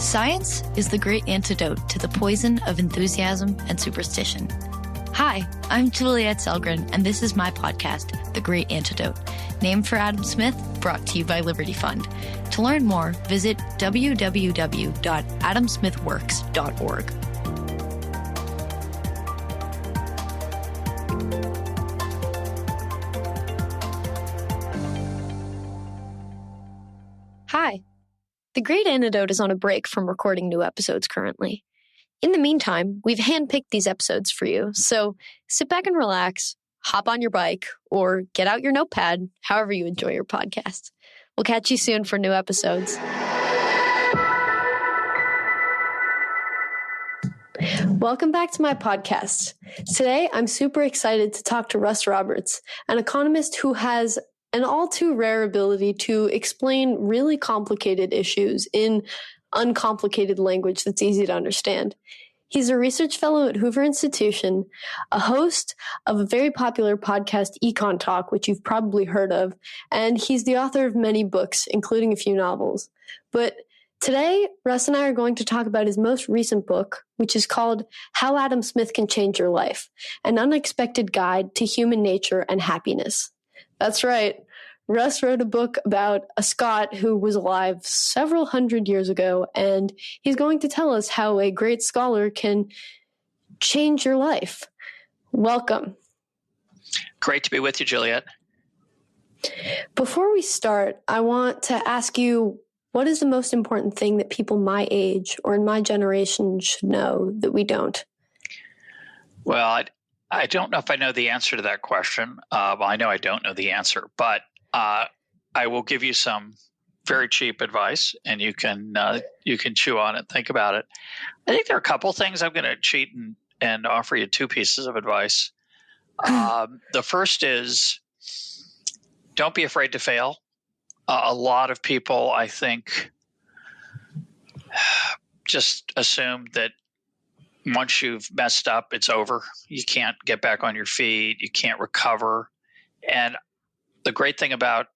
Science is the great antidote to the poison of enthusiasm and superstition. Hi, I'm Juliette Sellgren, and this is my podcast, The Great Antidote, named for Adam Smith, brought to you by Liberty Fund. To learn more, visit www.AdamSmithWorks.org. Hi. The Great Antidote is on a break from recording new episodes currently. In the meantime, we've handpicked these episodes for you, so sit back and relax, hop on your bike, or get out your notepad, however you enjoy your podcast. We'll catch you soon for new episodes. Welcome back to my podcast. Today, I'm super excited to talk to Russ Roberts, an economist who has an all too rare ability to explain really complicated issues in uncomplicated language that's easy to understand. He's a research fellow at Hoover Institution, a host of a very popular podcast, EconTalk, which you've probably heard of, and he's the author of many books, including a few novels. But today, Russ and I are going to talk about his most recent book, which is called How Adam Smith Can Change Your Life, an unexpected guide to human nature and happiness. That's right. Russ wrote a book about a Scot who was alive several hundred years ago, and he's going to tell us how a great scholar can change your life. Welcome. Great to be with you, Juliette. Before we start, I want to ask you, what is the most important thing that people my age or in my generation should know that we don't? Well, I don't know if I know the answer to that question. Well, I know I don't know the answer, but I will give you some very cheap advice, and you can chew on it, think about it. I think there are a couple things. I'm going to cheat and offer you two pieces of advice. The first is, don't be afraid to fail. A lot of people, I think, just assume that once you've messed up, it's over. You can't get back on your feet. You can't recover. And the great thing about,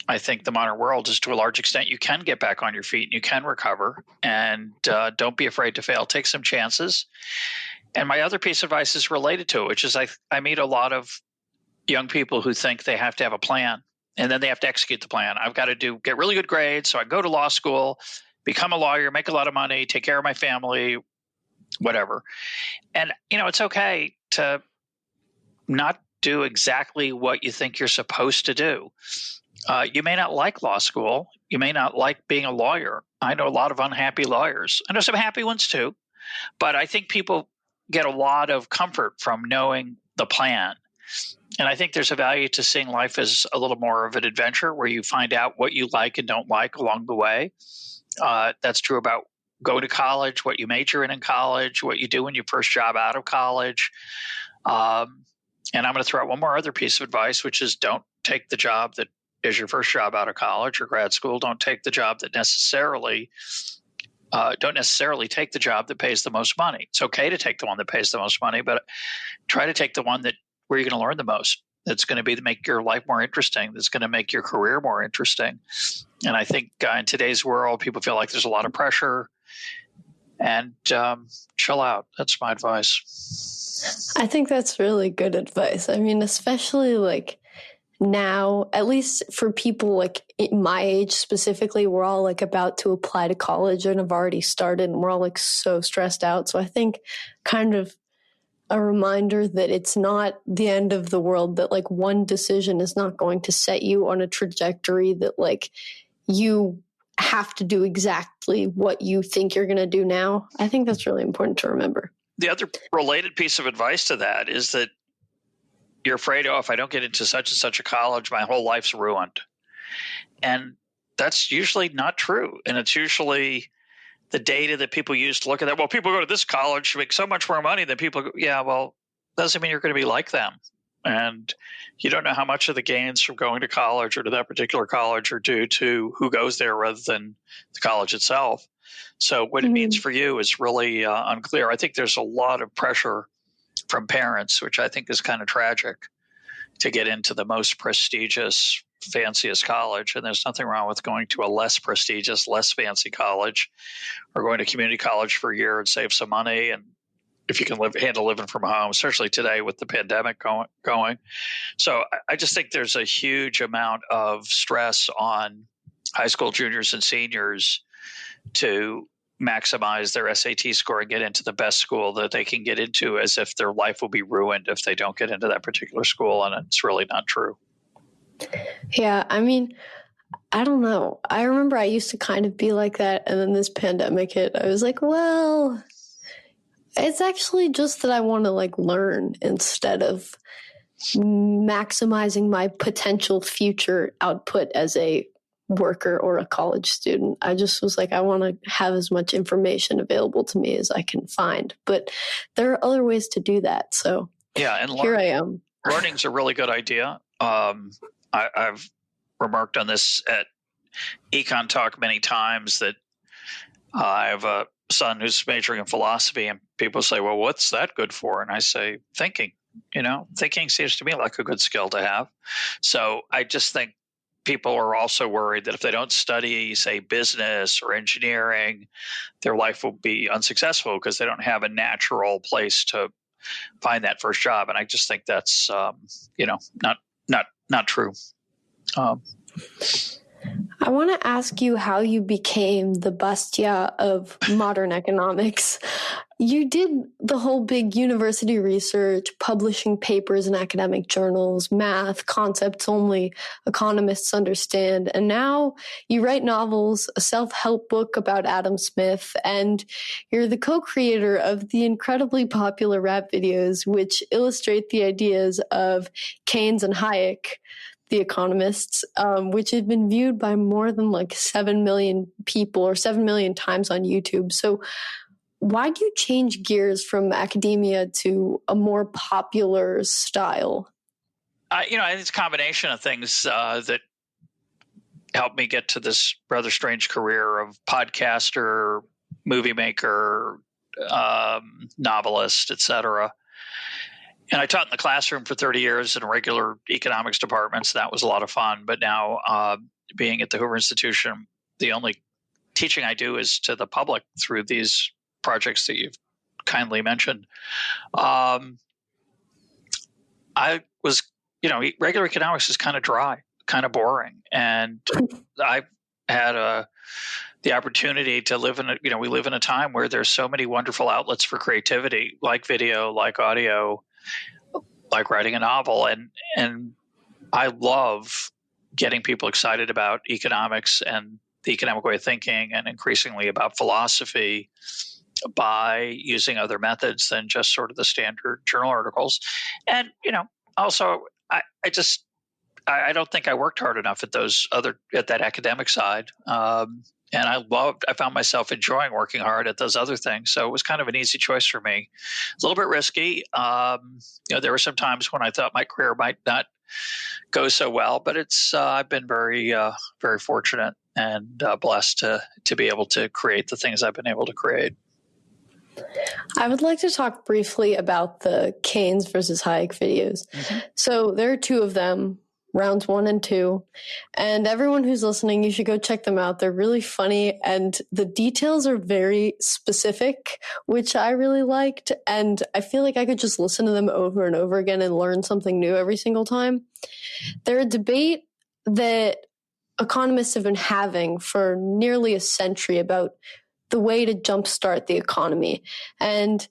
I think, the modern world is, to a large extent, you can get back on your feet and you can recover. And don't be afraid to fail. Take some chances. And my other piece of advice is related to it, which is I meet a lot of young people who think they have to have a plan, and then they have to execute the plan. I've got to get really good grades, so I go to law school, become a lawyer, make a lot of money, take care of my family, whatever. And, it's okay to not do exactly what you think you're supposed to do. You may not like law school. You may not like being a lawyer. I know a lot of unhappy lawyers. I know some happy ones too. But I think people get a lot of comfort from knowing the plan. And I think there's a value to seeing life as a little more of an adventure, where you find out what you like and don't like along the way. That's true about going to college, what you major in college, what you do in your first job out of college. And I'm going to throw out one more other piece of advice, which is, don't take the job that is your first job out of college or grad school. Don't take the job that don't necessarily take the job that pays the most money. It's okay to take the one that pays the most money, but try to take the one where you're going to learn the most. That's going to make your life more interesting. That's going to make your career more interesting. And I think in today's world, people feel like there's a lot of pressure. And chill out. That's my advice. I think that's really good advice. I mean, especially like now, at least for people like my age specifically, we're all like about to apply to college and have already started, and we're all like so stressed out. So I think kind of a reminder that it's not the end of the world, that like one decision is not going to set you on a trajectory that like you have to do exactly what you think you're going to do now. I think that's really important to remember. The other related piece of advice to that is that you're afraid, if I don't get into such and such a college, my whole life's ruined. And that's usually not true. And it's usually the data that people use to look at that. Well, people go to this college to make so much more money than people go. Yeah, well, doesn't mean you're going to be like them. And you don't know how much of the gains from going to college or to that particular college are due to who goes there rather than the college itself. So what it means for you is really unclear. I think there's a lot of pressure from parents, which I think is kind of tragic, to get into the most prestigious fanciest college, and there's nothing wrong with going to a less prestigious, less fancy college, or going to community college for a year and save some money. And if you can handle living from home, especially today with the pandemic going. So I just think there's a huge amount of stress on high school juniors and seniors to maximize their SAT score and get into the best school that they can get into, as if their life will be ruined if they don't get into that particular school. And it's really not true. Yeah, I mean, I don't know. I remember I used to kind of be like that. And then this pandemic hit. I was like, well, it's actually just that I want to learn instead of maximizing my potential future output as a worker or a college student. I just was like, I want to have as much information available to me as I can find. But there are other ways to do that. So yeah, and here I am. Learning's a really good idea. I've remarked on this at EconTalk many times that I have a son who's majoring in philosophy, and people say, well, what's that good for? And I say, thinking. Thinking seems to me like a good skill to have. So I just think people are also worried that if they don't study, say, business or engineering, their life will be unsuccessful because they don't have a natural place to find that first job. And I just think that's, not true. I want to ask you how you became the Bastia of modern economics. You did the whole big university research, publishing papers in academic journals, math, concepts only economists understand. And now you write novels, a self-help book about Adam Smith, and you're the co-creator of the incredibly popular rap videos, which illustrate the ideas of Keynes and Hayek, the economists, which had been viewed by more than 7 million people or 7 million times on YouTube. So why do you change gears from academia to a more popular style? I think it's a combination of things that helped me get to this rather strange career of podcaster, movie maker, novelist, etc. And I taught in the classroom for 30 years in regular economics departments. That was a lot of fun. But now being at the Hoover Institution, the only teaching I do is to the public through these projects that you've kindly mentioned. I was, regular economics is kind of dry, kind of boring. And I had the opportunity to live in we live in a time where there's so many wonderful outlets for creativity, like video, like audio, like writing a novel. And I love getting people excited about economics and the economic way of thinking, and increasingly about philosophy, by using other methods than just sort of the standard journal articles. And, also I don't think I worked hard enough at that academic side. And I found myself enjoying working hard at those other things. So it was kind of an easy choice for me. It's a little bit risky. There were some times when I thought my career might not go so well, but I've been very, very fortunate and blessed to be able to create the things I've been able to create. I would like to talk briefly about the Keynes versus Hayek videos. Mm-hmm. So there are two of them, rounds 1 and 2. And everyone who's listening, you should go check them out. They're really funny, and the details are very specific, which I really liked. And I feel like I could just listen to them over and over again and learn something new every single time. They're a debate that economists have been having for nearly a century about the way to jumpstart the economy. And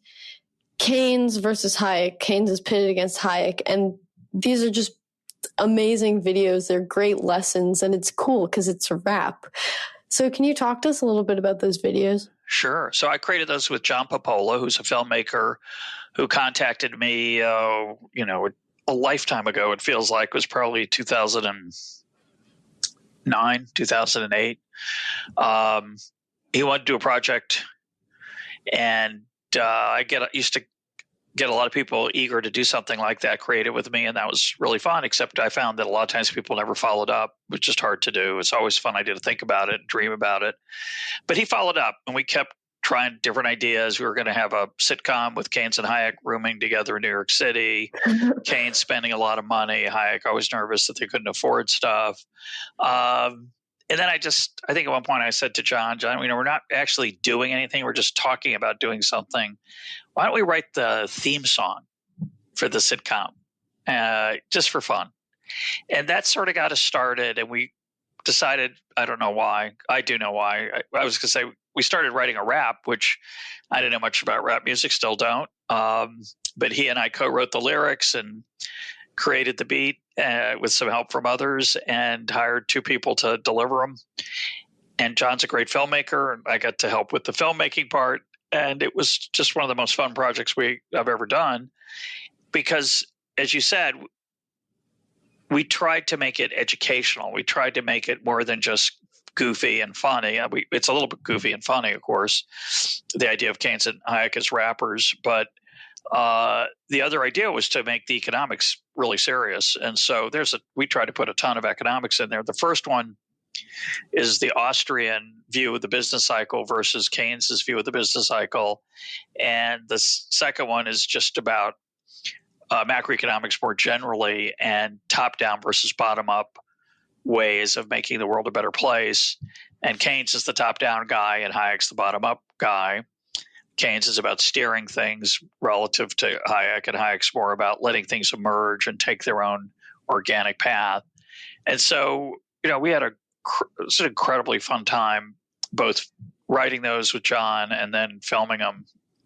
Keynes versus Hayek, Keynes is pitted against Hayek, and these are just amazing videos. They're great lessons, and it's cool because it's a rap. So can you talk to us a little bit about those videos? Sure. So I created those with John Popola, who's a filmmaker who contacted me, a lifetime ago. It feels like it was probably 2009, 2008. He wanted to do a project, and I used to get a lot of people eager to do something like that, creative with me, and that was really fun, except I found that a lot of times people never followed up. It was just hard to do. It's always a fun idea to think about it, dream about it. But he followed up, and we kept trying different ideas. We were going to have a sitcom with Keynes and Hayek rooming together in New York City. Keynes spending a lot of money. Hayek always nervous that they couldn't afford stuff. And then I think at one point I said to John, we're not actually doing anything. We're just talking about doing something. Why don't we write the theme song for the sitcom just for fun? And that sort of got us started. And we decided, I don't know why. I do know why. I was going to say we started writing a rap, which I didn't know much about rap music, still don't. But he and I co-wrote the lyrics and created the beat with some help from others and hired 2 people to deliver them. And John's a great filmmaker, and I got to help with the filmmaking part. And it was just one of the most fun projects I've ever done because, as you said, we tried to make it educational. We tried to make it more than just goofy and funny. It's a little bit goofy and funny, of course, the idea of Keynes and Hayek as rappers. But the other idea was to make the economics really serious. And so we tried to put a ton of economics in there. The first one is the Austrian view of the business cycle versus Keynes's view of the business cycle. And the second one is just about macroeconomics more generally and top-down versus bottom-up ways of making the world a better place. And Keynes is the top-down guy and Hayek's the bottom-up guy. Keynes is about steering things relative to Hayek, and Hayek's more about letting things emerge and take their own organic path. And so, we had it's an incredibly fun time, both writing those with John and then filming them.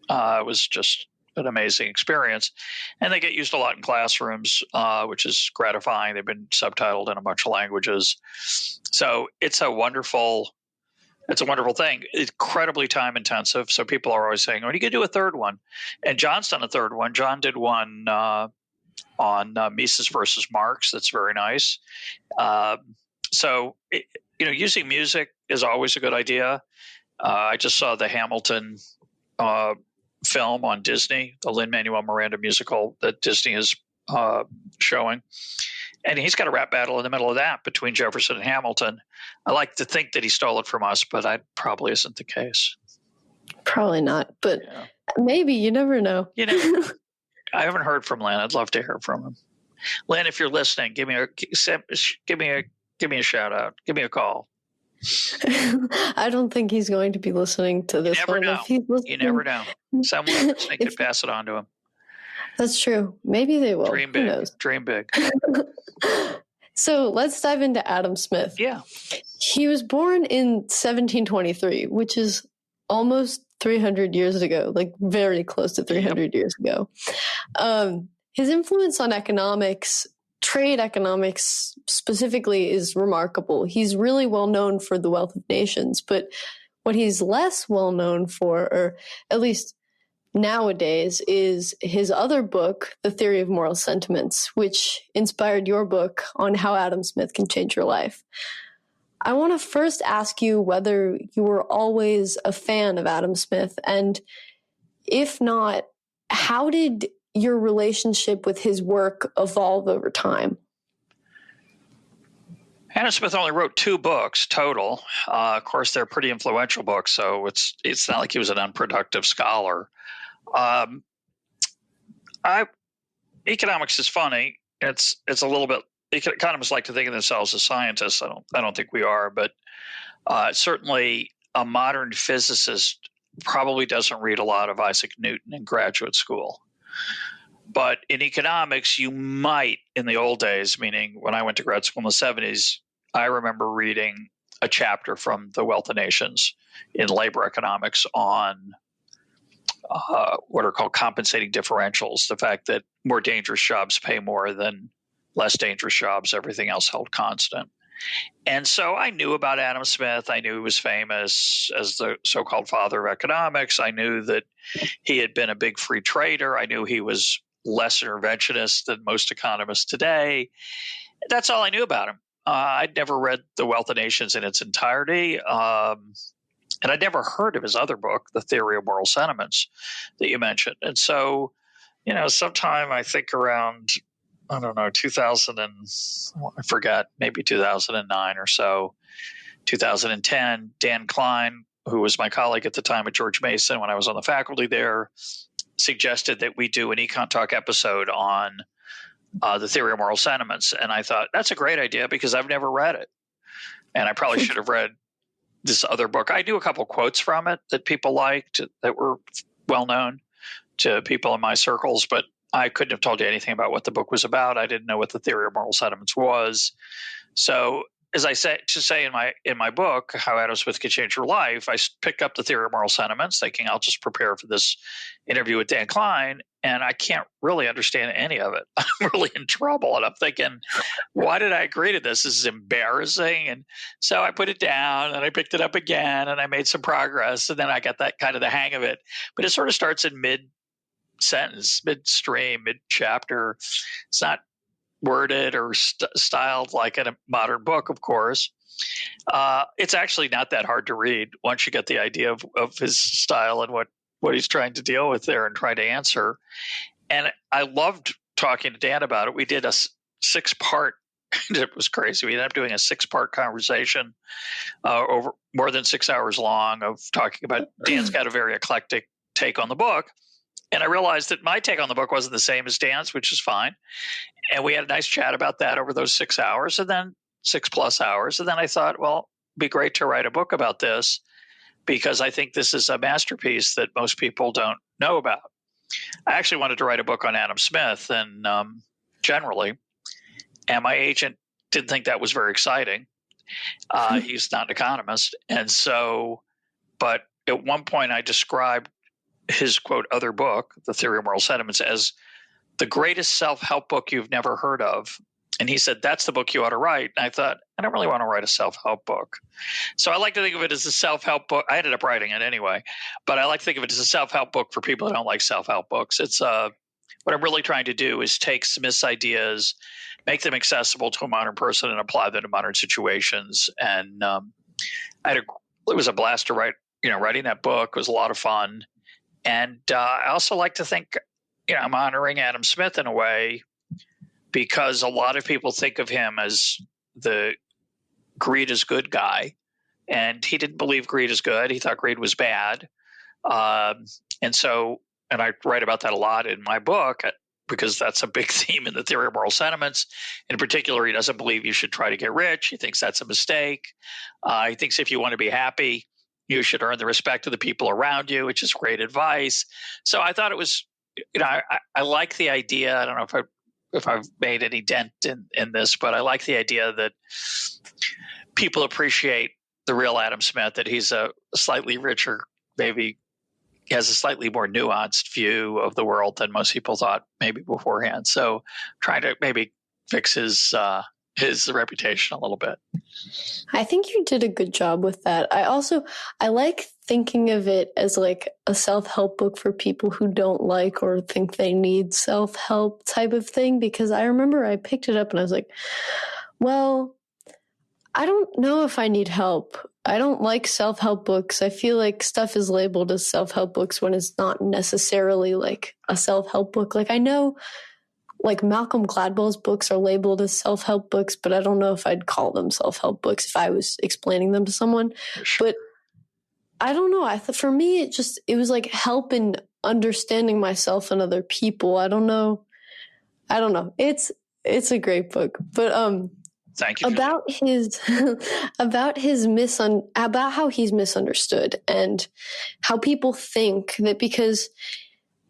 It was just an amazing experience. And they get used a lot in classrooms, which is gratifying. They've been subtitled in a bunch of languages. So it's a wonderful thing. Incredibly time intensive. So people are always saying, when are you going to do a third one? And John's done a third one. John did one on Mises versus Marx. That's very nice. Using music is always a good idea. I just saw the Hamilton film on Disney, the Lin-Manuel Miranda musical that Disney is showing. And he's got a rap battle in the middle of that between Jefferson and Hamilton. I like to think that he stole it from us, but that probably isn't the case. Probably not, but maybe. You never know. I haven't heard from Lynn. I'd love to hear from him. Lynn, if you're listening, give me a shout out. Give me a call. I don't think he's going to be listening to this one. You never know. Someone listening could pass it on to him. That's true. Maybe they will. Dream big. Who knows? Dream big. So let's dive into Adam Smith. Yeah. He was born in 1723, which is almost 300 years ago, like very close to 300 years ago. His influence on economics, trade economics specifically, is remarkable. He's really well known for The Wealth of Nations, but what he's less well known for, or at least nowadays, is his other book, The Theory of Moral Sentiments, which inspired your book on how Adam Smith can change your life. I want to first ask you whether you were always a fan of Adam Smith, and if not, how did your relationship with his work evolve over time? Adam Smith only wrote 2 books total. Of course, they're pretty influential books, so it's not like he was an unproductive scholar. Economics is funny. It's a little bit. Economists like to think of themselves as scientists. I don't think we are, but certainly a modern physicist probably doesn't read a lot of Isaac Newton in graduate school. But in economics, you might, in the old days, meaning when I went to grad school in the 70s, I remember reading a chapter from The Wealth of Nations in labor economics on what are called compensating differentials, the fact that more dangerous jobs pay more than less dangerous jobs, everything else held constant. And so I knew about Adam Smith. I knew he was famous as the so-called father of economics. I knew that he had been a big free trader. I knew he was less interventionist than most economists today. That's all I knew about him. I'd never read The Wealth of Nations in its entirety. And I'd never heard of his other book, The Theory of Moral Sentiments, that you mentioned. And so, sometime I think around, 2000 and I forget, maybe 2009 or so, 2010, Dan Klein who was my colleague at the time at George Mason when I was on the faculty there, suggested that we do an EconTalk episode on the theory of moral sentiments. And I thought, that's a great idea because I've never read it. And I probably should have read this other book. I knew a couple quotes from it that people liked that were well known to people in my circles, but I couldn't have told you anything about what the book was about. I didn't know what the theory of moral sentiments was. So as I say in my book, How Adam Smith Could Change Your Life, I picked up the theory of moral sentiments, thinking I'll just prepare for this interview with Dan Klein, and I can't really understand any of it. I'm really in trouble, and I'm thinking, why did I agree to this? This is embarrassing. And so I put it down, and I picked it up again, and I made some progress, and then I got that kind of the hang of it. But it sort of starts in mid-sentence, midstream, mid-chapter. It's not worded or styled like in a modern book, of course. It's actually not that hard to read once you get the idea of his style and what he's trying to deal with there and trying to answer. And I loved talking to Dan about it. We did a 6-part, it was crazy. We ended up doing a 6-part conversation over more than 6 hours long of talking about, Dan's got a very eclectic take on the book. And I realized that my take on the book wasn't the same as Dan's, which is fine. And we had a nice chat about that over those 6 hours, and then 6+ hours. And then I thought, well, it'd be great to write a book about this because I think this is a masterpiece that most people don't know about. I actually wanted to write a book on Adam Smith and generally, and my agent didn't think that was very exciting. He's not an economist. And so, but at one point I described his, quote, other book, The Theory of Moral Sentiments, as the greatest self-help book you've never heard of. And he said, that's the book you ought to write. And I thought, I don't really want to write a self-help book. So I like to think of it as a self-help book. I ended up writing it anyway, but I like to think of it as a self-help book for people who don't like self-help books. It's what I'm really trying to do is take Smith's ideas, make them accessible to a modern person and apply them to modern situations. And it was a blast to write, writing that book. It was a lot of fun. And I also like to think, I'm honoring Adam Smith in a way because a lot of people think of him as the greed is good guy. And he didn't believe greed is good. He thought greed was bad. And I write about that a lot in my book because that's a big theme in the Theory of Moral Sentiments. In particular, he doesn't believe you should try to get rich. He thinks that's a mistake. He thinks if you want to be happy, you should earn the respect of the people around you, which is great advice. So I thought it was, I like the idea. I don't know if I've made any dent in this, but I like the idea that people appreciate the real Adam Smith, that he's a slightly richer, maybe he has a slightly more nuanced view of the world than most people thought maybe beforehand. So trying to maybe fix his reputation a little bit. I think you did a good job with that. I like thinking of it as like a self-help book for people who don't like or think they need self-help type of thing, because I remember I picked it up and I was like, well, I don't know if I need help. I don't like self-help books. I feel like stuff is labeled as self-help books when it's not necessarily like a self-help book. Like I know like Malcolm Gladwell's books are labeled as self-help books, but I don't know if I'd call them self-help books if I was explaining them to someone. But I don't know. For me, it was like help in understanding myself and other people. I don't know. It's a great book, but thank you about about how he's misunderstood and how people think that because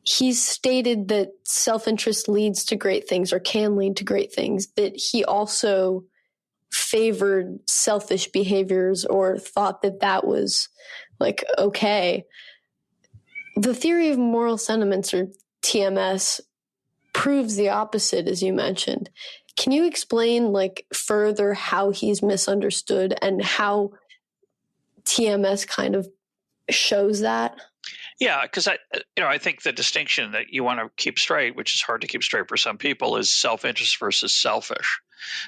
he's stated that self-interest leads to great things or can lead to great things, that he also favored selfish behaviors or thought that was like, okay. The Theory of Moral Sentiments, or TMS, proves the opposite, as you mentioned. Can you explain like further how he's misunderstood and how TMS kind of shows that? Yeah, because I think the distinction that you want to keep straight, which is hard to keep straight for some people, is self-interest versus selfish.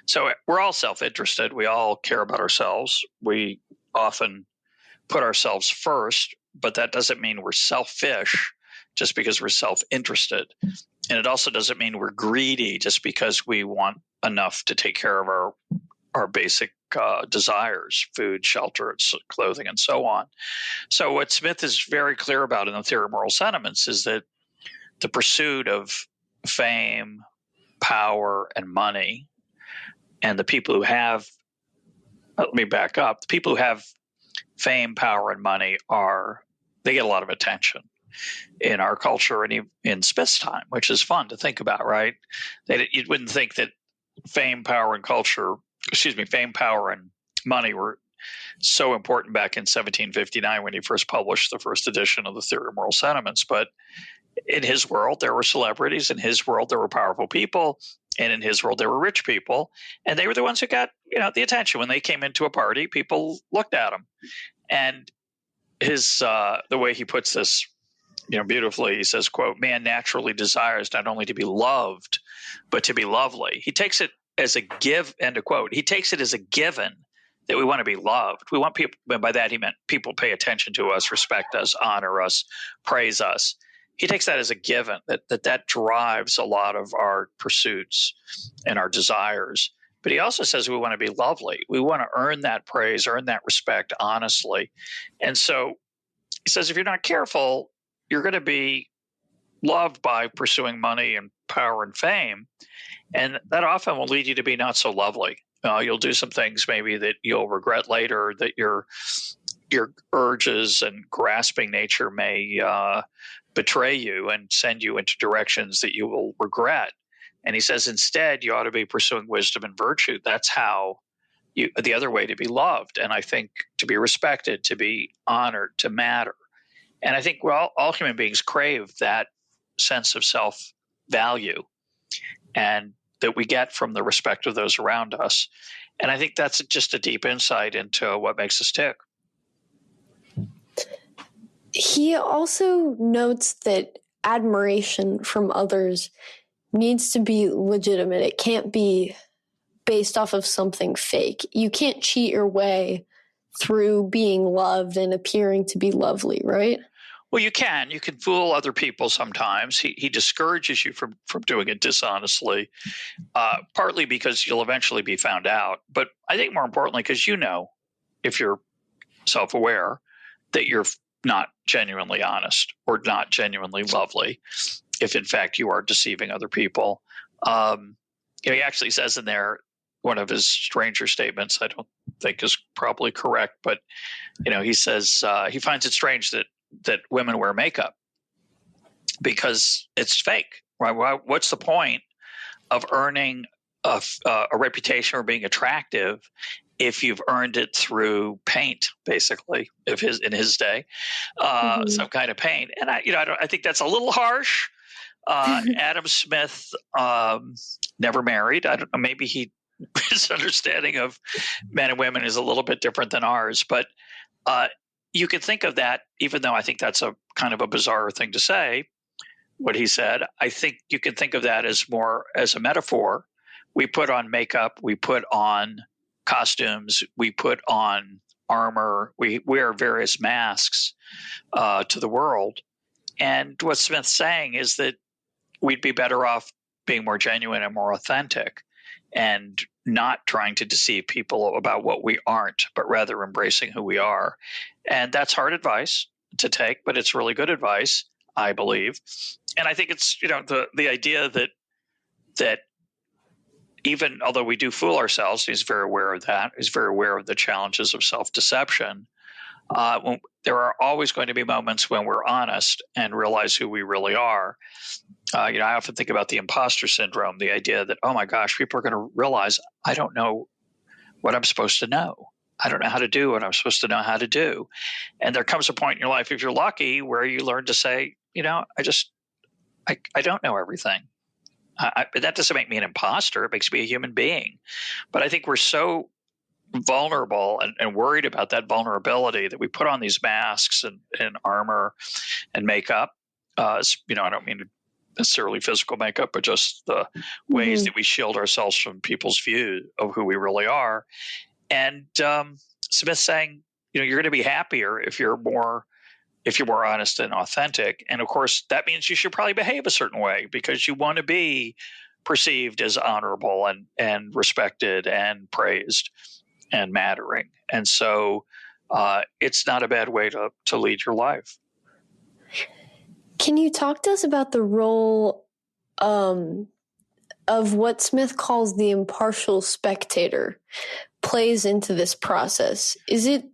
So we're all self-interested. We all care about ourselves. We often put ourselves first, but that doesn't mean we're selfish just because we're self-interested. And it also doesn't mean we're greedy just because we want enough to take care of our basic desires: food, shelter, clothing, and so on. So what Smith is very clear about in the theory of moral sentiments is that the pursuit of fame, power, and money, and the people who have, let me back up, the people who have fame, power, and money they get a lot of attention in our culture and in Smith's time, which is fun to think about, right? You wouldn't think that fame, power, and money were so important back in 1759 when he first published the first edition of the Theory of Moral Sentiments. But in his world, there were celebrities. In his world, there were powerful people. And in his world, there were rich people. And they were the ones who got, the attention. When they came into a party, people looked at them. And the way he puts this, beautifully, he says, quote, "Man naturally desires not only to be loved, but to be lovely." He takes it as a give, end of quote. He takes it as a given that we want to be loved. We want people, and by that he meant people pay attention to us, respect us, honor us, praise us. He takes that as a given, that drives a lot of our pursuits and our desires. But he also says we want to be lovely. We want to earn that praise, earn that respect honestly. And so he says if you're not careful, you're going to be loved by pursuing money and power and fame. And that often will lead you to be not so lovely. You'll do some things maybe that you'll regret later, that your urges and grasping nature may betray you and send you into directions that you will regret. And he says instead you ought to be pursuing wisdom and virtue. That's how the other way to be loved. And I think to be respected, to be honored, to matter. And I think all human beings crave that sense of self-value and that we get from the respect of those around us. And I think that's just a deep insight into what makes us tick. He also notes that admiration from others needs to be legitimate. It can't be based off of something fake. You can't cheat your way through being loved and appearing to be lovely, right? Well, you can fool other people sometimes. He discourages you from doing it dishonestly, partly because you'll eventually be found out. But I think more importantly, because if you're self-aware, that you're not genuinely honest or not genuinely lovely, if in fact you are deceiving other people. He actually says in there, one of his stranger statements, I don't think is probably correct, but he says he finds it strange that women wear makeup because it's fake. Right? What's the point of earning a reputation or being attractive if you've earned it through paint, basically, in his day, some kind of paint? And I think that's a little harsh. Adam Smith never married. I don't know. Maybe his understanding of men and women is a little bit different than ours, but you can think of that, even though I think that's a kind of a bizarre thing to say, what he said. I think you can think of that as more as a metaphor. We put on makeup, we put on costumes, we put on armor, we wear various masks to the world. And what Smith's saying is that we'd be better off being more genuine and more authentic and not trying to deceive people about what we aren't, but rather embracing who we are. And that's hard advice to take, but it's really good advice, I believe. And I think it's, the idea that even although we do fool ourselves, he's very aware of that. He's very aware of the challenges of self-deception. There are always going to be moments when we're honest and realize who we really are. I often think about the imposter syndrome, the idea that, oh my gosh, people are going to realize I don't know what I'm supposed to know. I don't know how to do what I'm supposed to know how to do. And there comes a point in your life, if you're lucky, where you learn to say, I don't know everything. But that doesn't make me an imposter. It makes me a human being. But I think we're so vulnerable and worried about that vulnerability that we put on these masks and armor and makeup. I don't mean necessarily physical makeup, but just the ways that we shield ourselves from people's view of who we really are. And Smith's saying, you're going to be happier if you're more honest and authentic. And of course, that means you should probably behave a certain way because you want to be perceived as honorable and respected and praised. and mattering. And so it's not a bad way to lead your life. Can you talk to us about the role of what Smith calls the impartial spectator plays into this process? Is it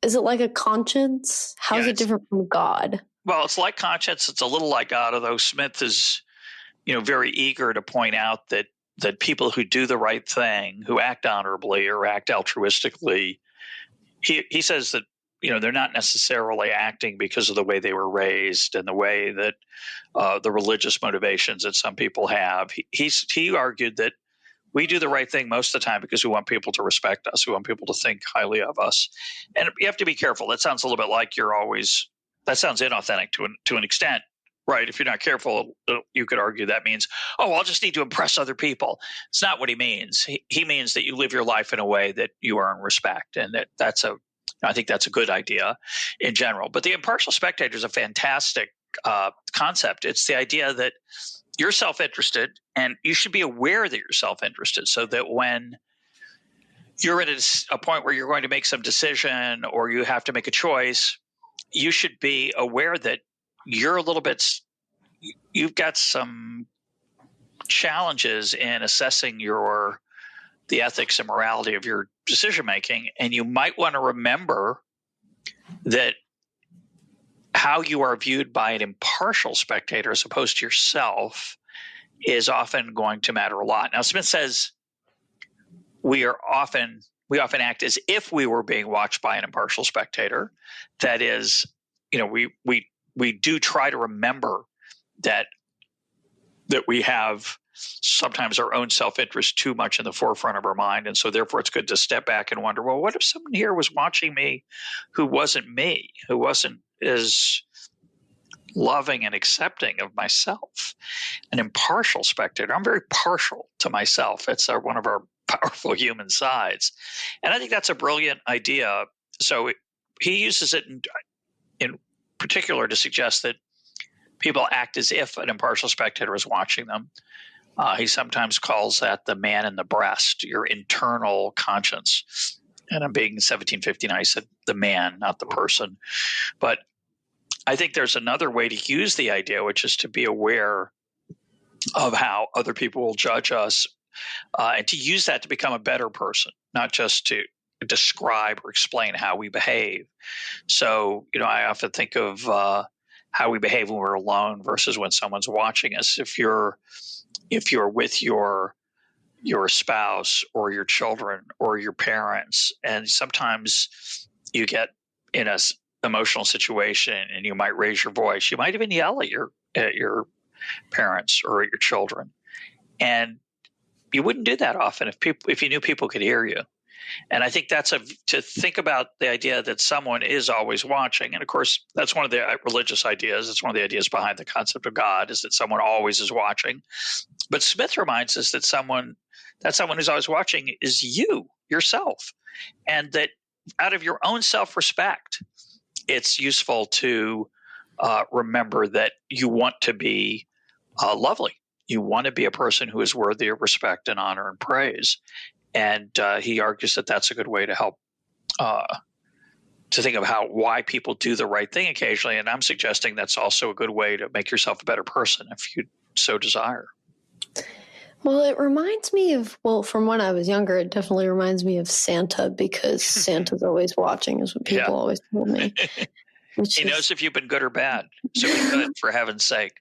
like a conscience? How is it different from God? Well, it's like conscience. It's a little like God, although Smith is, very eager to point out that people who do the right thing, who act honorably or act altruistically, he says that, they're not necessarily acting because of the way they were raised and the way that the religious motivations that some people have. He argued that we do the right thing most of the time because we want people to respect us. We want people to think highly of us. And you have to be careful. That sounds a little bit like that sounds inauthentic to an extent, right? If you're not careful, you could argue that means, I'll just need to impress other people. It's not what he means. He means that you live your life in a way that you earn respect. And I think that's a good idea in general. But the impartial spectator is a fantastic concept. It's the idea that you're self-interested, and you should be aware that you're self-interested, so that when you're at a point where you're going to make some decision or you have to make a choice, you should be aware that you've got some challenges in assessing the ethics and morality of your decision making, and you might want to remember that how you are viewed by an impartial spectator as opposed to yourself is often going to matter a lot. Now, Smith says we often act as if we were being watched by an impartial spectator. That is, we do try to remember that we have sometimes our own self-interest too much in the forefront of our mind. And so therefore it's good to step back and wonder, well, what if someone here was watching me who wasn't me, who wasn't as loving and accepting of myself? An impartial spectator. I'm very partial to myself. It's one of our powerful human sides. And I think that's a brilliant idea. So he uses it in particular to suggest that people act as if an impartial spectator is watching them. He sometimes calls that the man in the breast, your internal conscience. And I'm being 1759, he said the man, not the person. But I think there's another way to use the idea, which is to be aware of how other people will judge us, and to use that to become a better person, not just to describe or explain how we behave. So, I often think of how we behave when we're alone versus when someone's watching us. If you're with your spouse or your children or your parents, and sometimes you get in a emotional situation and you might raise your voice, you might even yell at your parents or at your children, and you wouldn't do that often if you knew people could hear you. And I think that's to think about the idea that someone is always watching. And of course, that's one of the religious ideas. It's one of the ideas behind the concept of God, is that someone always is watching. But Smith reminds us that someone who's always watching is you, yourself. And that out of your own self-respect, it's useful to remember that you want to be lovely. You want to be a person who is worthy of respect and honor and praise. And he argues that that's a good way to help to think of why people do the right thing occasionally. And I'm suggesting that's also a good way to make yourself a better person if you so desire. Well, it reminds me from when I was younger, it definitely reminds me of Santa, because Santa's always watching, is what people always told me. He knows if you've been good or bad. So be good, for heaven's sake.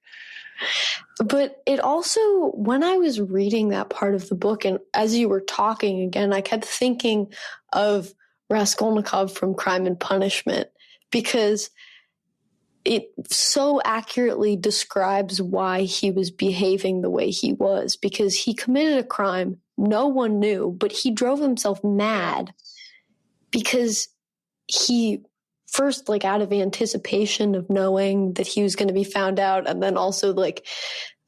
But it also, when I was reading that part of the book, and as you were talking again, I kept thinking of Raskolnikov from Crime and Punishment, because it so accurately describes why he was behaving the way he was, because he committed a crime no one knew, but he drove himself mad because he first, out of anticipation of knowing that he was going to be found out, and then also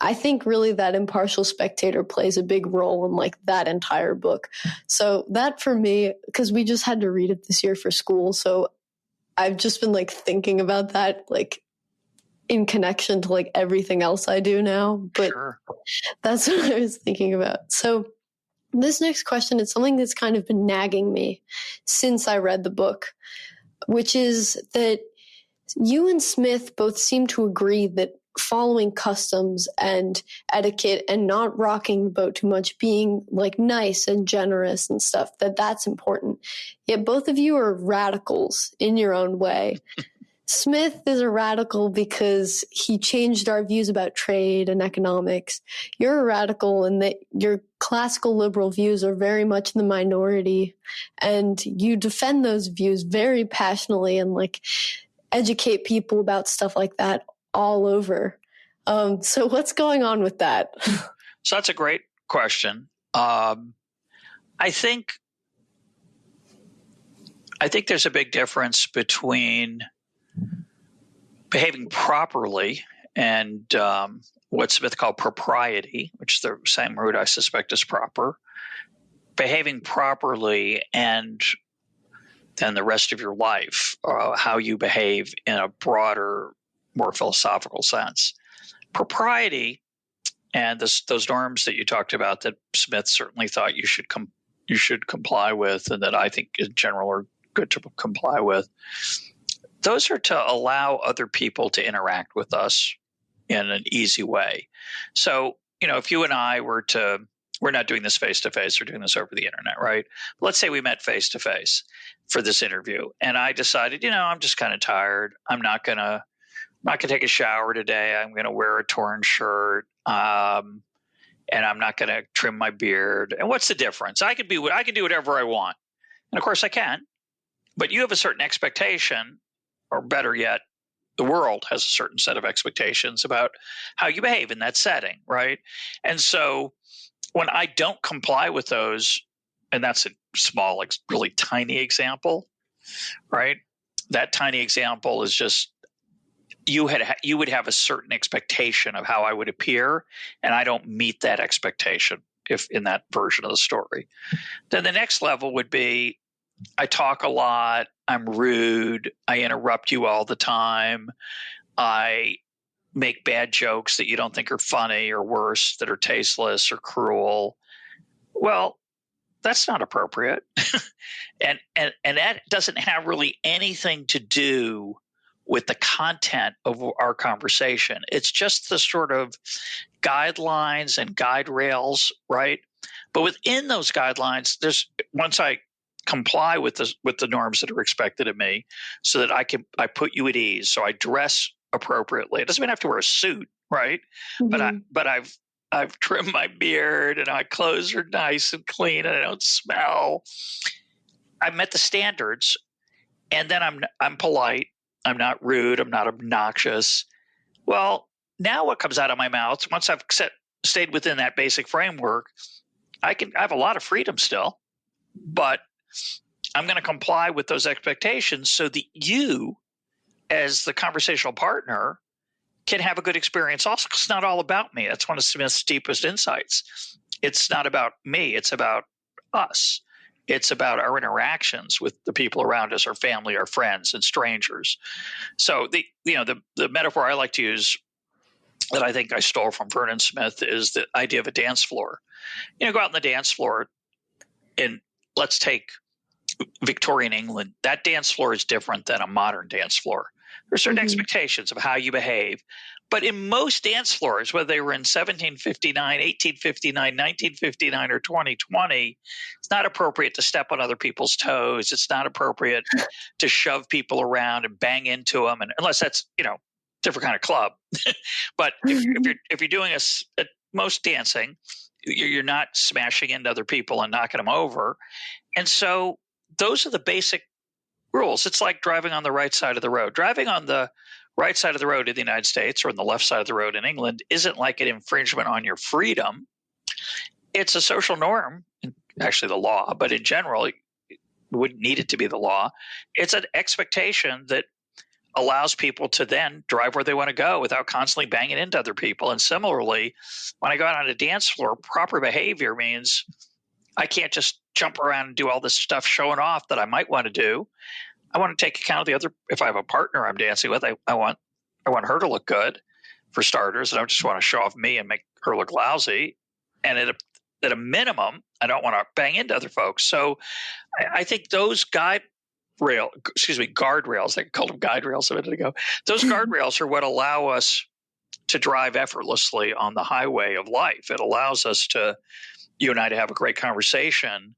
I think really that impartial spectator plays a big role in that entire book. So that, for me, because we just had to read it this year for school, so I've just been thinking about that in connection to everything else I do now. But That's what I was thinking about. So This next question is something that's kind of been nagging me since I read the book, which is that you and Smith both seem to agree that following customs and etiquette and not rocking the boat too much, being like nice and generous and stuff, that's important. Yet both of you are radicals in your own way. Smith is a radical because he changed our views about trade and economics. You're a radical in that your classical liberal views are very much in the minority, and you defend those views very passionately and like educate people about stuff like that all over. So what's going on with that? So that's a great question. I think there's a big difference between behaving properly and what Smith called propriety, which is the same root I suspect is proper. Behaving properly and then the rest of your life, how you behave in a broader, more philosophical sense. Propriety and those norms that you talked about that Smith certainly thought you should comply with, and that I think in general are good to comply with. Those are to allow other people to interact with us in an easy way. So, if you and I we're not doing this face to face, we're doing this over the internet, right? Let's say we met face to face for this interview, and I decided, I'm just kind of tired. I'm not gonna take a shower today. I'm gonna wear a torn shirt, and I'm not gonna trim my beard. And what's the difference? I can do whatever I want, and of course I can. But you have a certain expectation. Or better yet, the world has a certain set of expectations about how you behave in that setting, right? And so when I don't comply with those, and that's a small, really tiny example, right? That tiny example is just you would have a certain expectation of how I would appear, and I don't meet that expectation if in that version of the story. Then the next level would be I talk a lot, I'm rude, I interrupt you all the time, I make bad jokes that you don't think are funny, or worse, that are tasteless or cruel. Well, that's not appropriate. and that doesn't have really anything to do with the content of our conversation. It's just the sort of guidelines and guide rails, right? But within those guidelines, once I comply with the norms that are expected of me, so that I put you at ease. So I dress appropriately. It doesn't mean I have to wear a suit, right? Mm-hmm. But I've trimmed my beard, and my clothes are nice and clean, and I don't smell. I've met the standards, and then I'm polite. I'm not rude. I'm not obnoxious. Well, now what comes out of my mouth, once I've stayed within that basic framework, I have a lot of freedom still, but I'm going to comply with those expectations so that you, as the conversational partner, can have a good experience also. It's not all about me. That's one of Smith's deepest insights. It's not about me. It's about us. It's about our interactions with the people around us, our family, our friends, and strangers. So the metaphor I like to use that I think I stole from Vernon Smith is the idea of a dance floor. Go out on the dance floor, and let's take Victorian England. That dance floor is different than a modern dance floor. There are certain expectations of how you behave. But in most dance floors, whether they were in 1759, 1859, 1959, or 2020, it's not appropriate to step on other people's toes. It's not appropriate to shove people around and bang into them, unless that's different kind of club. But if you're doing most dancing, you're not smashing into other people and knocking them over. And so those are the basic rules. It's like driving on the right side of the road. Driving on the right side of the road in the United States or on the left side of the road in England isn't like an infringement on your freedom. It's a social norm, actually the law, but in general, it wouldn't need it to be the law. It's an expectation that allows people to then drive where they want to go without constantly banging into other people. And similarly, when I go out on a dance floor, proper behavior means I can't just jump around and do all this stuff showing off that I might want to do. I want to take account of the other. If I have a partner I'm dancing with, I want her to look good, for starters. I don't just want to show off me and make her look lousy. And at a minimum, I don't want to bang into other folks. So I think those guardrails, I called them guide rails a minute ago. Those guardrails are what allow us to drive effortlessly on the highway of life. It allows us you and I to have a great conversation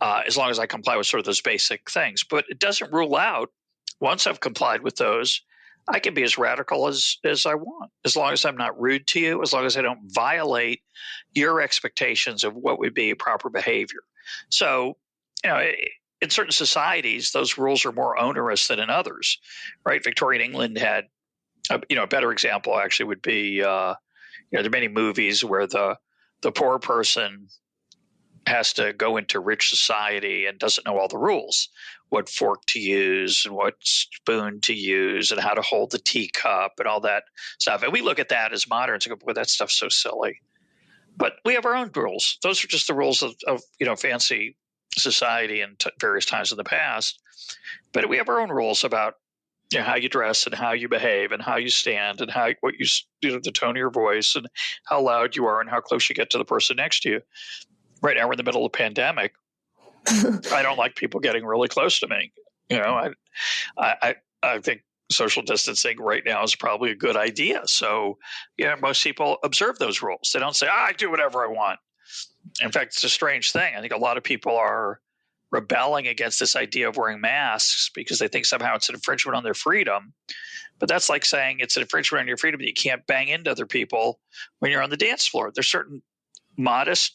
as long as I comply with sort of those basic things. But it doesn't rule out, once I've complied with those, I can be as radical as I want, as long as I'm not rude to you, as long as I don't violate your expectations of what would be proper behavior. So, in certain societies, those rules are more onerous than in others, right? Victorian England had, a better example actually would be, there are many movies where the poor person has to go into rich society and doesn't know all the rules, what fork to use and what spoon to use and how to hold the teacup and all that stuff. And we look at that as moderns and go, boy, that stuff's so silly. But we have our own rules. Those are just the rules of fancy society and various times in the past. But we have our own rules about how you dress and how you behave and how you stand and the tone of your voice and how loud you are and how close you get to the person next to you. Right now we're in the middle of a pandemic. I don't like people getting really close to me. I think social distancing right now is probably a good idea. So, most people observe those rules. They don't say, I do whatever I want. In fact, it's a strange thing. I think a lot of people are rebelling against this idea of wearing masks because they think somehow it's an infringement on their freedom. But that's like saying it's an infringement on your freedom that you can't bang into other people when you're on the dance floor. There's certain modest,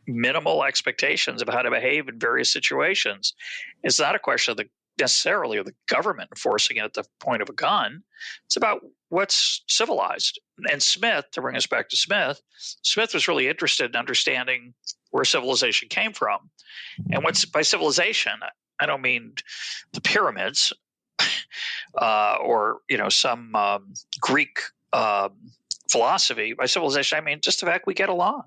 minimal expectations of how to behave in various situations. It's not a question of necessarily of the government enforcing it at the point of a gun. It's about what's civilized. And Smith, to bring us back to Smith was really interested in understanding where civilization came from. And by civilization, I don't mean the pyramids or some Greek philosophy. By civilization, I mean just the fact we get along.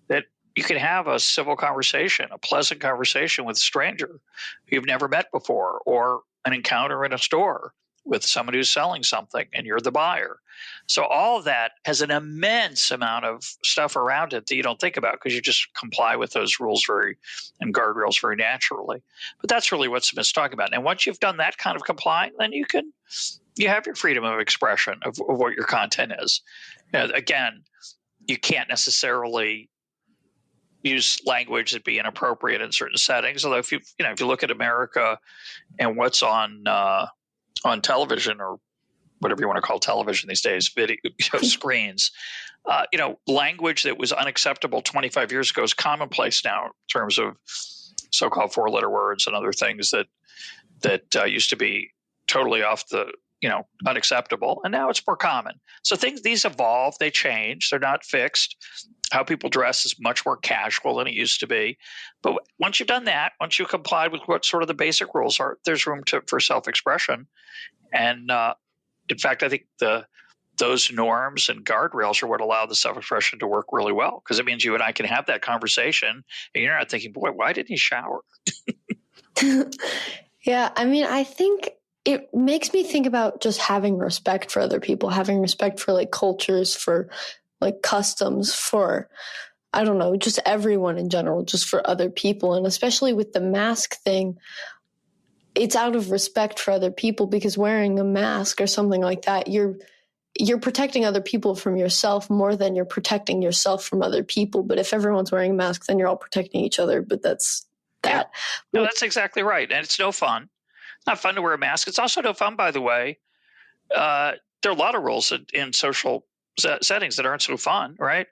That you can have a civil conversation, a pleasant conversation with a stranger you've never met before, or an encounter in a store with somebody who's selling something and you're the buyer. So all of that has an immense amount of stuff around it that you don't think about because you just comply with those rules and guardrails very naturally. But that's really what Smith's talking about. And once you've done that kind of complying, then you have your freedom of expression of what your content is. Again, you can't necessarily use language that'd be inappropriate in certain settings. Although if you look at America and what's on television or whatever you want to call television these days, video screens, language that was unacceptable 25 years ago is commonplace now in terms of so-called 4-letter words and other things that used to be totally off the unacceptable, and now it's more common. So these evolve, they change, they're not fixed. How people dress is much more casual than it used to be. But once you've done that, once you've complied with what sort of the basic rules are, there's room for self-expression. And in fact, I think those norms and guardrails are what allow the self-expression to work really well, because it means you and I can have that conversation and you're not thinking, boy, why didn't he shower? Yeah, I mean, I think it makes me think about just having respect for other people, having respect for like cultures, for like customs, for, I don't know, just everyone in general, just for other people. And especially with the mask thing, it's out of respect for other people, because wearing a mask or something like that, you're protecting other people from yourself more than you're protecting yourself from other people. But if everyone's wearing a mask, then you're all protecting each other. But that's that. Yeah. No, that's exactly right. And it's no fun. Not fun to wear a mask. It's also no fun, by the way. There are a lot of rules in social settings that aren't so fun, right?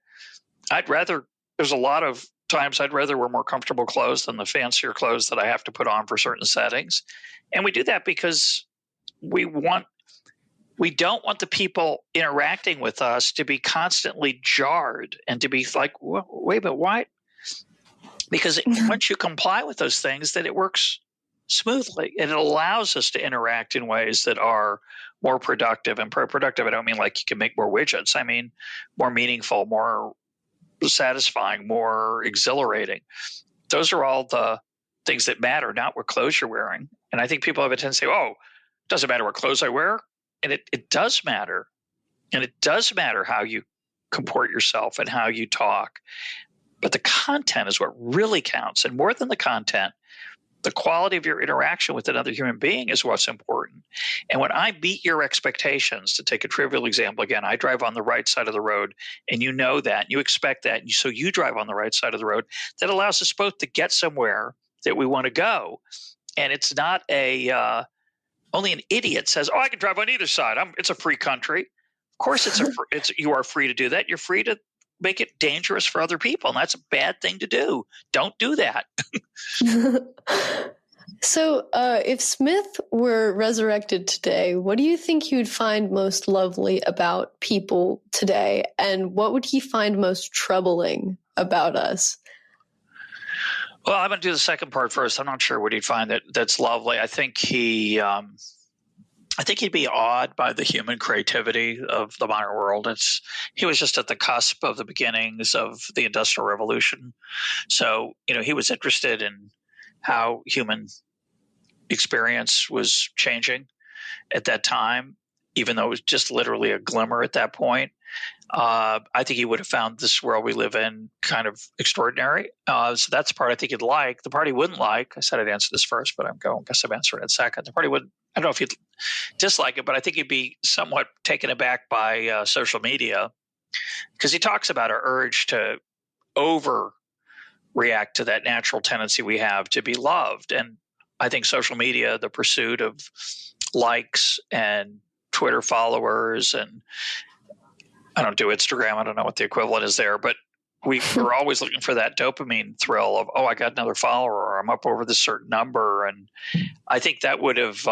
There's a lot of times I'd rather wear more comfortable clothes than the fancier clothes that I have to put on for certain settings. And we do that because we don't want the people interacting with us to be constantly jarred and to be like, wait, but why? Because once you comply with those things, then it works smoothly, and it allows us to interact in ways that are more productive. And productive, I don't mean like you can make more widgets. I mean more meaningful, more satisfying, more exhilarating. Those are all the things that matter, not what clothes you're wearing. And I think people have a tendency to say, oh, it doesn't matter what clothes I wear. And it does matter. And it does matter how you comport yourself and how you talk. But the content is what really counts. And more than the content, the quality of your interaction with another human being is what's important. And when I meet your expectations, to take a trivial example again, I drive on the right side of the road, and you know that, you expect that, and so you drive on the right side of the road. That allows us both to get somewhere that we want to go. And it's not only an idiot says, "Oh, I can drive on either side. It's a free country." Of course, you are free to do that. You're free to make it dangerous for other people, and that's a bad thing to do. Don't do that. So, if Smith were resurrected today, what do you think he would find most lovely about people today? And what would he find most troubling about us? Well, I'm going to do the second part first. I'm not sure what he'd find that's lovely. I think he'd be awed by the human creativity of the modern world. He was just at the cusp of the beginnings of the Industrial Revolution. So, he was interested in how human experience was changing at that time, even though it was just literally a glimmer at that point. I think he would have found this world we live in kind of extraordinary. So that's the part I think he'd like. The part he wouldn't like, I said I'd answer this first, but I guess I'm answering it second. The part he wouldn't, I don't know if he'd dislike it, but I think he'd be somewhat taken aback by social media, because he talks about our urge to overreact to that natural tendency we have to be loved. And I think social media, the pursuit of likes and Twitter followers, and I don't do Instagram. I don't know what the equivalent is there, but we're always looking for that dopamine thrill of, oh, I got another follower, or I'm up over this certain number. And I think that would have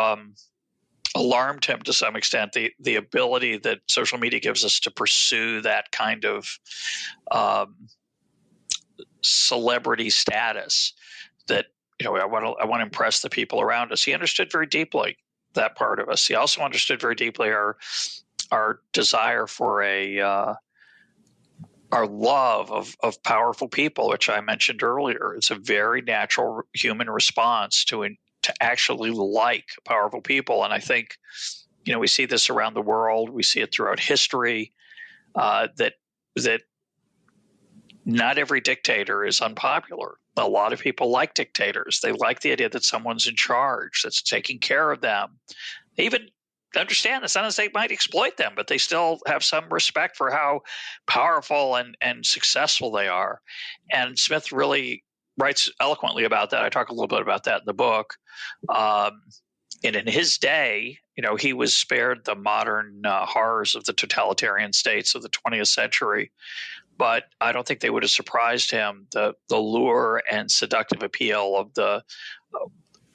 alarmed him to some extent, the ability that social media gives us to pursue that kind of celebrity status that, I want to impress the people around us. He understood very deeply that part of us. He also understood very deeply our desire for our love of powerful people, which I mentioned earlier. It's a very natural human response to actually like powerful people. And I think, we see this around the world. We see it throughout history, that not every dictator is unpopular. A lot of people like dictators. They like the idea that someone's in charge, that's taking care of them. They even understand that sometimes they might exploit them, but they still have some respect for how powerful and successful they are. And Smith really writes eloquently about that. I talk a little bit about that in the book. And in his day, he was spared the modern horrors of the totalitarian states of the 20th century. But I don't think they would have surprised him, the lure and seductive appeal of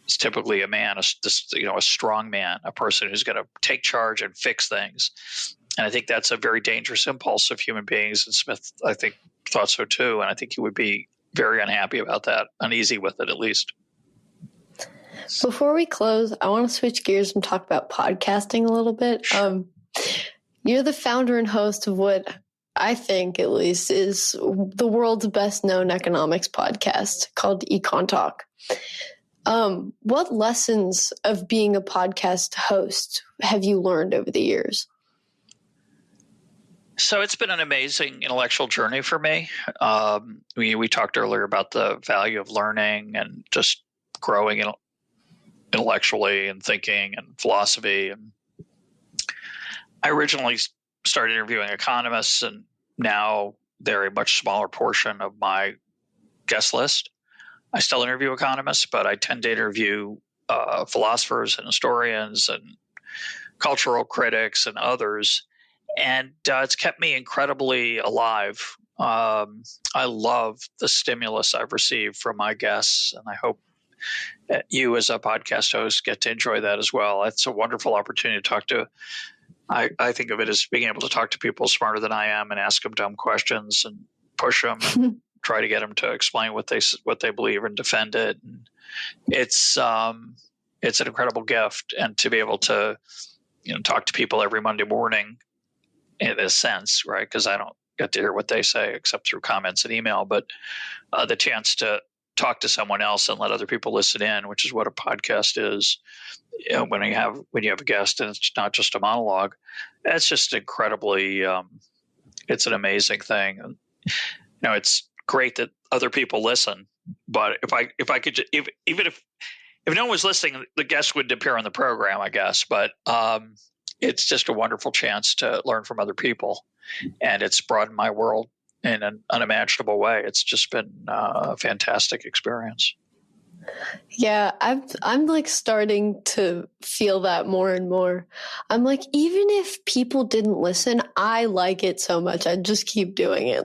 it's typically a man, a strong man, a person who's going to take charge and fix things. And I think that's a very dangerous impulse of human beings. And Smith, I think, thought so too. And I think he would be very unhappy about that, uneasy with it at least. Before we close, I want to switch gears and talk about podcasting a little bit. Sure. You're the founder and host of what I think, at least, is the world's best known economics podcast called EconTalk. What lessons of being a podcast host have you learned over the years? So it's been an amazing intellectual journey for me. We talked earlier about the value of learning and just growing intellectually and thinking and philosophy. And I originally started interviewing economists, and now they're a much smaller portion of my guest list. I still interview economists, but I tend to interview philosophers and historians and cultural critics and others. And it's kept me incredibly alive. I love the stimulus I've received from my guests, and I hope that you as a podcast host get to enjoy that as well. It's a wonderful opportunity to talk to. I think of it as being able to talk to people smarter than I am and ask them dumb questions and push them and try to get them to explain what they believe and defend it. And it's an incredible gift, and to be able to talk to people every Monday morning in a sense, right? Because I don't get to hear what they say except through comments and email, but the chance to talk to someone else and let other people listen in, which is what a podcast is. When you have a guest and it's not just a monologue, it's just incredibly. It's an amazing thing. And, it's great that other people listen. But if I could, even if no one was listening, the guest wouldn't appear on the program, I guess. But it's just a wonderful chance to learn from other people, and it's broadened my world in an unimaginable way. It's just been a fantastic experience. Yeah, I'm like starting to feel that more and more. I'm like, even if people didn't listen, I like it so much. I just keep doing it.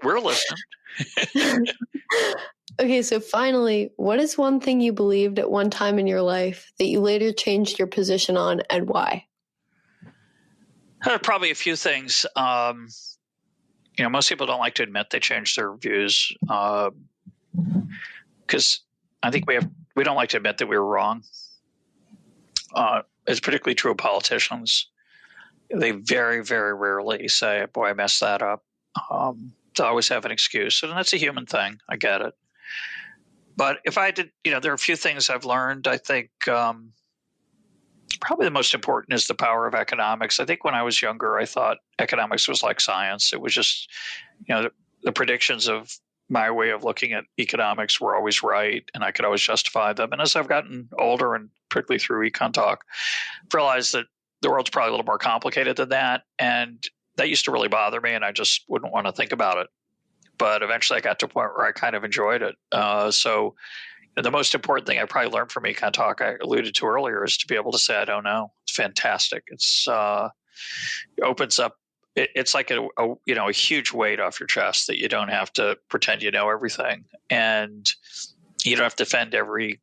We're listening. Okay, so finally, what is one thing you believed at one time in your life that you later changed your position on, and why? Probably a few things. Most people don't like to admit they changed their views because I think we don't like to admit that we were wrong. It's particularly true of politicians. They very, very rarely say, "Boy, I messed that up." They always have an excuse, and that's a human thing. I get it. But if I did, there are a few things I've learned. I think probably the most important is the power of economics. I think when I was younger, I thought economics was like science. It was just, the predictions of my way of looking at economics were always right, and I could always justify them. And as I've gotten older, and particularly through EconTalk, I've realized that the world's probably a little more complicated than that. And that used to really bother me, and I just wouldn't want to think about it. But eventually I got to a point where I kind of enjoyed it. So the most important thing I probably learned from EconTalk, I alluded to earlier, is to be able to say, I don't know. It's fantastic. It opens up. It's like a huge weight off your chest that you don't have to pretend you know everything, and you don't have to defend every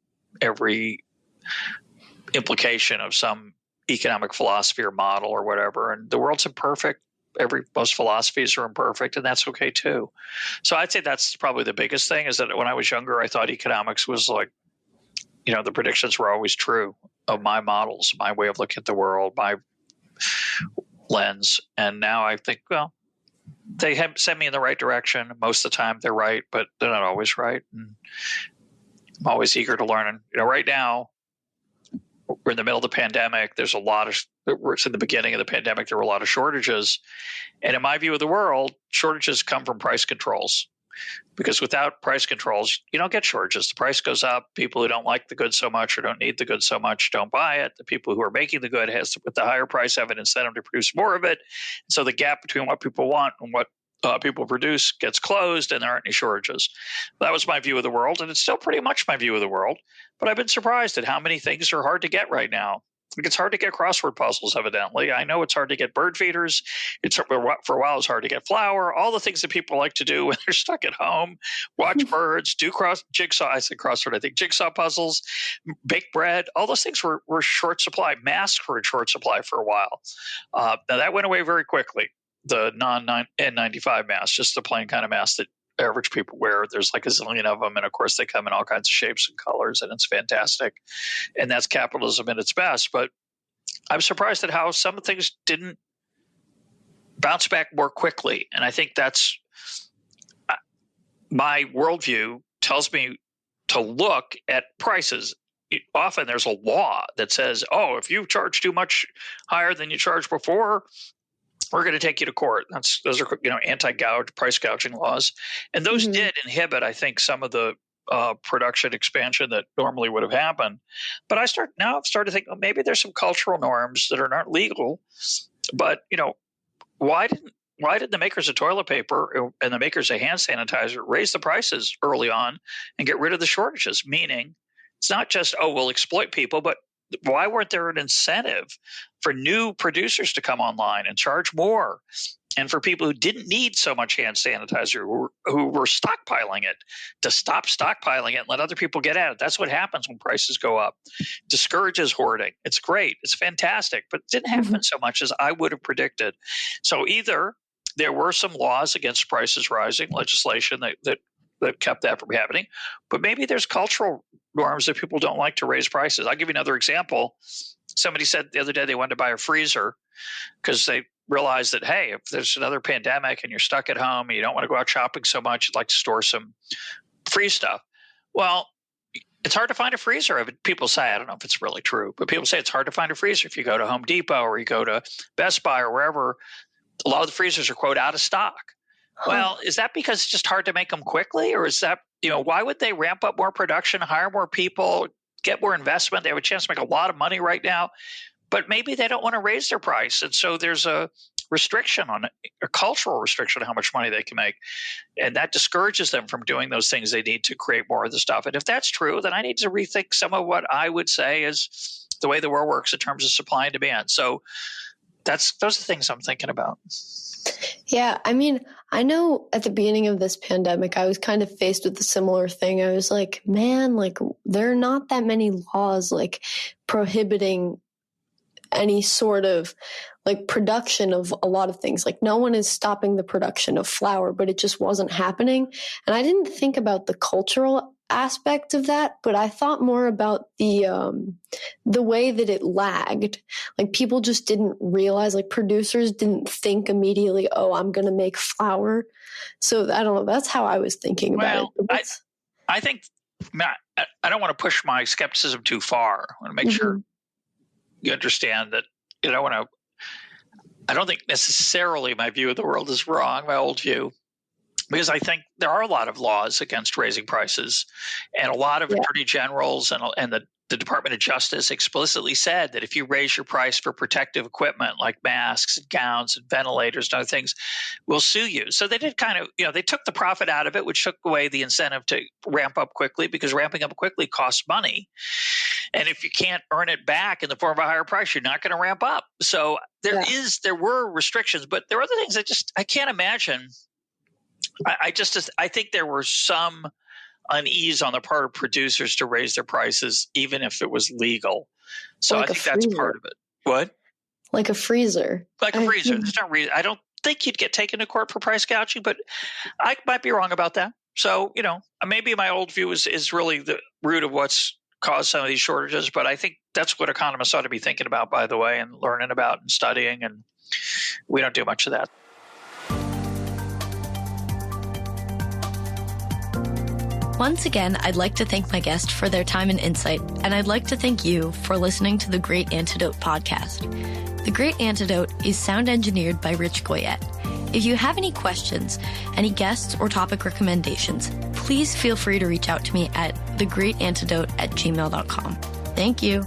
implication of some economic philosophy or model or whatever. And the world's imperfect. Most philosophies are imperfect, and that's okay too. So I'd say that's probably the biggest thing, is that when I was younger, I thought economics was like, the predictions were always true of my models, my way of looking at the world, my lens. And now I think, well, they have sent me in the right direction. Most of the time they're right, but they're not always right. And I'm always eager to learn. And, right now, we're in the middle of the pandemic. It's in the beginning of the pandemic, there were a lot of shortages. And in my view of the world, shortages come from price controls. Because without price controls, you don't get shortages. The price goes up. People who don't like the good so much or don't need the good so much don't buy it. The people who are making the good with the higher price have an incentive to produce more of it. So the gap between what people want and what people produce gets closed, and there aren't any shortages. That was my view of the world, and it's still pretty much my view of the world. But I've been surprised at how many things are hard to get right now. It's hard to get crossword puzzles, evidently. I know it's hard to get bird feeders. For a while, it's hard to get flour. All the things that people like to do when they're stuck at home: watch birds, do jigsaw. I said crossword. I think jigsaw puzzles, bake bread. All those things were short supply. Masks were in short supply for a while. Now that went away very quickly. The non-N95 mask, just the plain kind of mask that average people wear. There's like a zillion of them, and of course they come in all kinds of shapes and colors, and it's fantastic. And that's capitalism at its best. But I'm surprised at how some things didn't bounce back more quickly. And I think that's my worldview tells me to look at prices. Often there's a law that says, oh, if you charge too much higher than you charged before, we're going to take you to court. Those are anti-gouge, price gouging laws, and those did inhibit, I think, some of the production expansion that normally would have happened. But I've started to think, well, maybe there's some cultural norms that are not legal. But why did the makers of toilet paper and the makers of hand sanitizer raise the prices early on and get rid of the shortages? Meaning, it's not just, we'll exploit people, but why weren't there an incentive for new producers to come online and charge more, and for people who didn't need so much hand sanitizer, who were stockpiling it, to stop stockpiling it and let other people get at it? That's what happens when prices go up. Discourages hoarding. It's great. It's fantastic, but it didn't happen so much as I would have predicted. So either there were some laws against prices rising, legislation that kept that from happening, but maybe there's cultural norms that people don't like to raise prices. I'll give you another example. Somebody said the other day they wanted to buy a freezer because they realized that, hey, if there's another pandemic and you're stuck at home and you don't want to go out shopping so much, you'd like to store some freeze stuff. Well, it's hard to find a freezer. People say, I don't know if it's really true, but people say it's hard to find a freezer. If you go to Home Depot or you go to Best Buy or wherever, a lot of the freezers are, quote, out of stock. Well, is that because it's just hard to make them quickly? Or is that, why would they ramp up more production, hire more people, get more investment? They have a chance to make a lot of money right now, but maybe they don't want to raise their price. And so there's a restriction on it, a cultural restriction on how much money they can make. And that discourages them from doing those things they need to create more of the stuff. And if that's true, then I need to rethink some of what I would say is the way the world works in terms of supply and demand. So those are the things I'm thinking about. Yeah, I mean, I know at the beginning of this pandemic, I was kind of faced with a similar thing. I was like, man, like there are not that many laws like prohibiting any sort of like production of a lot of things. Like no one is stopping the production of flour, but it just wasn't happening. And I didn't think about the cultural aspect of that, but I thought more about the way that it lagged. Like people just didn't realize, like producers didn't think immediately, oh, I'm going to make flour. So I don't know. That's how I was thinking about it. I think I don't want to push my skepticism too far. I want to make sure you understand that I don't think necessarily my view of the world is wrong, my old view, because I think there are a lot of laws against raising prices, and a lot of attorney generals and the Department of Justice explicitly said that if you raise your price for protective equipment like masks and gowns and ventilators and other things, we'll sue you. So they did kind of, they took the profit out of it, which took away the incentive to ramp up quickly, because ramping up quickly costs money. And if you can't earn it back in the form of a higher price, you're not going to ramp up. So there were restrictions, but there are other things I can't imagine. I think there were some unease on the part of producers to raise their prices, even if it was legal. So like I think that's part of it. What? Like a freezer. Like a freezer. There's no reason. I don't think you'd get taken to court for price gouging, but I might be wrong about that. So, maybe my old view is really the root of what's caused some of these shortages, but I think that's what economists ought to be thinking about, by the way, and learning about and studying, and we don't do much of that. Once again, I'd like to thank my guest for their time and insight, and I'd like to thank you for listening to the Great Antidote podcast. The Great Antidote is sound engineered by Rich Goyette. If you have any questions, any guests or topic recommendations, please feel free to reach out to me at thegreatantidote@gmail.com. Thank you.